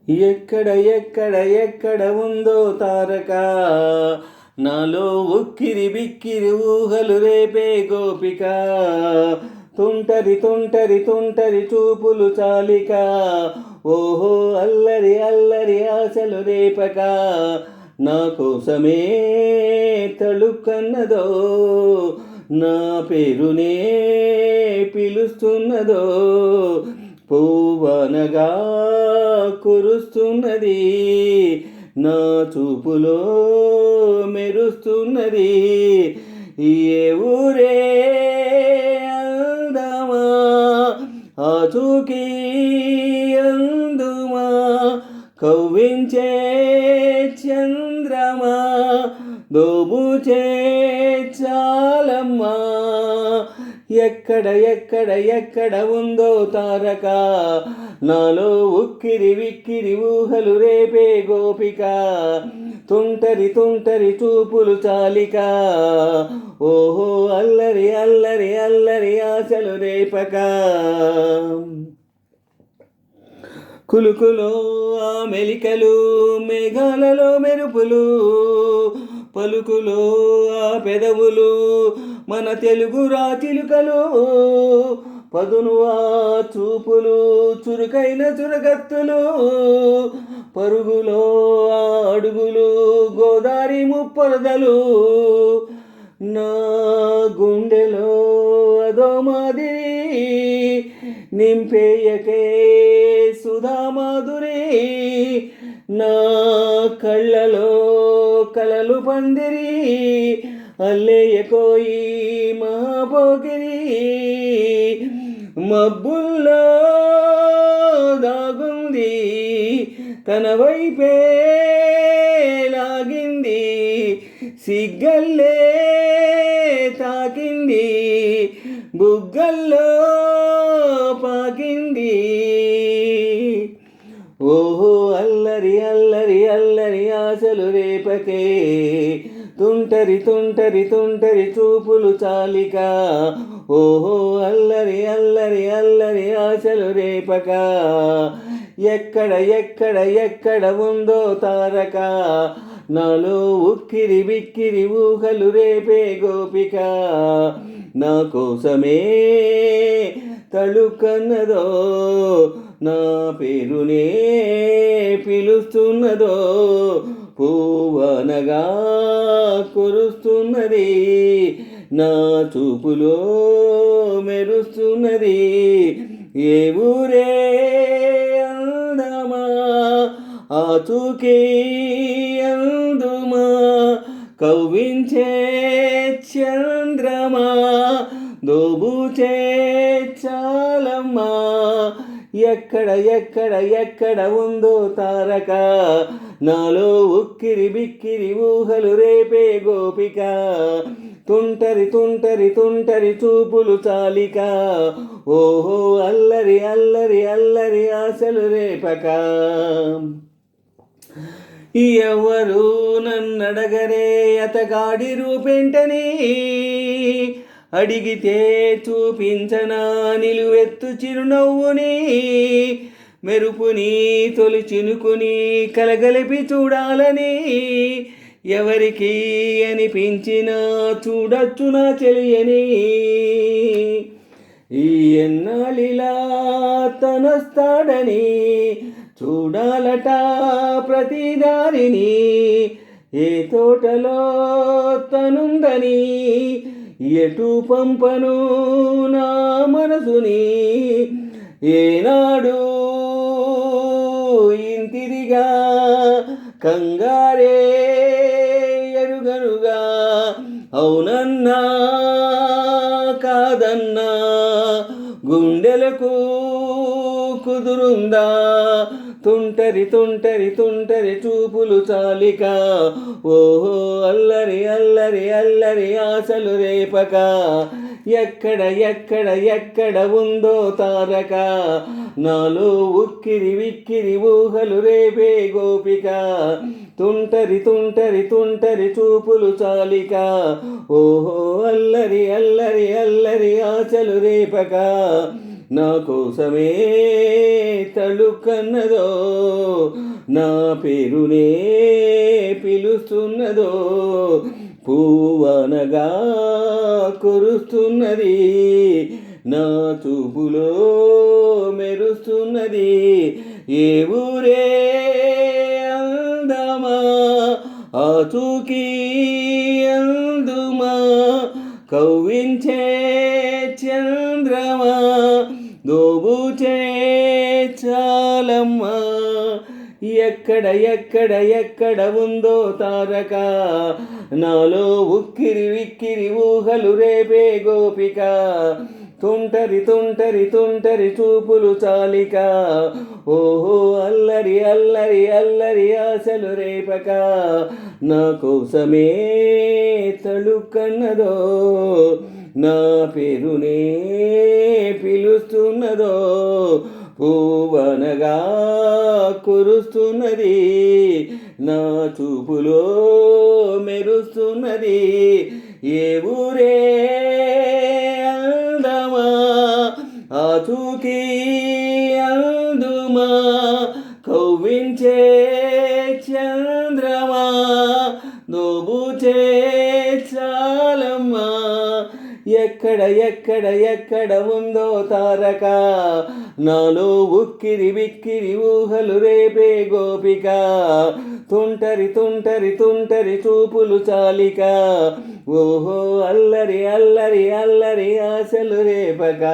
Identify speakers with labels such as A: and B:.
A: ఎక్కడ ఎక్కడ ఎక్కడ ఉందో తారక, నాలో ఉక్కిరి బిక్కిరి ఊహలు రేపే గోపిక. తుంటరి తుంటరి తుంటరి చూపులు చాలిక, ఓహో అల్లరి అల్లరి ఆశలు రేపక. నా కోసమే తళుక్కన్నదో, నా పేరునే పిలుస్తున్నదో, పువ్వనగా కురుస్తున్నది, నా చూపులో మెరుస్తున్నది. ఏ ఊరే అందమా, ఆచూకీ అందుమా, కవ్వించే చంద్రమా, దోబుచే చాలమ్మా. ఎక్కడ ఎక్కడ ఎక్కడ ఉందో తారక, నాలో ఉక్కిరి విక్కిరి ఊహలు రేపే గోపిక. తుంటరి తుంటరి చూపులు చాలిక, ఓహో అల్లరి అల్లరి అల్లరి ఆశలు రేపక. కులుకులో ఆ మెలికలు, మేఘాలలో మెరుపులు, పలుకులో ఆ పెదవులు, మన తెలుగు రాచిలుకలు. పదును ఆ చూపులు, చురుకైన చురగత్తులు, పరుగులో ఆ అడుగులు, గోదారి ముప్పరదలు. నా గుండెలో అదో మాదిరి, నింపేయకే సుధామాధురి. నా కళ్ళలో కలలు పందిరి, అల్లేయకోయి మహాపోకిరి. మబ్బుల్లో దాగుంది, తన వైపే లాగింది, సిగ్గల్లే తాకింది, బుగ్గల్లో పాకింది. ఓహో అల్లరి అల్లరి అల్లరి ఆశలు రేపకే, తుంటరి తుంటరి తుంటరి చూపులు చాలిక, ఓహో అల్లరి అల్లరి అల్లరి ఆశలు రేపక. ఎక్కడ ఎక్కడ ఎక్కడ ఉందో తారక, నాలో ఉక్కిరి బిక్కిరి ఊహలు రేపే గోపిక. నా కోసమే తళుక్కన్నదో, నా పేరునే పిలుస్తున్నదో, పువ్వనగా కురుస్తున్నది, నా చూపులో మెరుస్తున్నది. ఏ ఊరే అందమా, ఆచూకీ అందుమా, కవ్వించే చంద్రమా, దోబుచే చాలమ్మా. ఎక్కడ ఎక్కడ ఎక్కడ ఉందో తారక, నాలో ఉక్కిరి బిక్కిరి ఊహలు రేపే గోపిక. తుంటరి తుంటరి తుంటరి చూపులు చాలిక, ఓహో అల్లరి అల్లరి అల్లరి ఆశలు రేపక. ఎవరు నన్నడగరే అతగాడి రూపేంటని, అడిగితే చూపించనా నిలువెత్తు చిరునవ్వుని. మెరుపుని తొలి చినుకుని కలగలిపి చూడాలని, ఎవరికి అనిపించినా చూడొచ్చు నా చెలియని. ఈ ఎన్నాళ్ళిలా తనొస్తాడని, చూడాలట ప్రతిదారిని. ఏ తోటలో తనుందని, ఎటు పంపను నా మనసుని. ఏనాడు ఇంతిదిగా కంగారే ఎరుగనుగా, అవునన్నా కాదన్నా గుండెలకు కుదురుందా. తుంటరి తుంటరి తుంటరి చూపులు చాలిక, ఓహో అల్లరి అల్లరి అల్లరి ఆశలు రేపక. ఎక్కడ ఎక్కడ ఎక్కడ ఉందో తారక, నాలో ఉక్కిరి విక్కిరి ఊహలు రేపే గోపిక. తుంటరి తుంటరి తుంటరి చూపులు చాలిక, ఓహో అల్లరి అల్లరి అల్లరి ఆశలు రేపక. నా కోసమే తళుకన్నదో, నా పేరునే పిలుస్తున్నదో, పూవనగా కురుస్తున్నది, నా చూపులో మెరుస్తున్నది. ఏ ఊరే అందమా ఆచూకీ అందుమా, కవ్వించే చంద్రమా దోబూచే చాలమ్మా. ఎక్కడ ఎక్కడ ఎక్కడ ఉందో తారక, నాలో ఉక్కిరి విక్కిరి ఊహలు రేపే గోపిక, తుంటరి తుంటరి తుంటరి చూపులు చాలిక, ఓహో అల్లరి అల్లరి అల్లరి ఆశలు రేపక, నా కోసమే తళుకన్నదో, నా పేరునే పిలుస్తున్నదో, పూవనగా కురుస్తున్నది, నా చూపులో మెరుస్తున్నది. ఏ ఊరే అందమా ఆచూకీ అందుమా, కవ్వించే చంద్రమా దోబూచే చాలమ్మా. ఎక్కడ ఎక్కడ ఎక్కడ ఉందో తారక, నాలో ఉక్కిరి బిక్కిరి ఊహలు రేపే గోపిక, తుంటరి తుంటరి తుంటరి చూపులు చాలిక, ఓహో అల్లరి అల్లరి అల్లరి ఆశలు రేపక.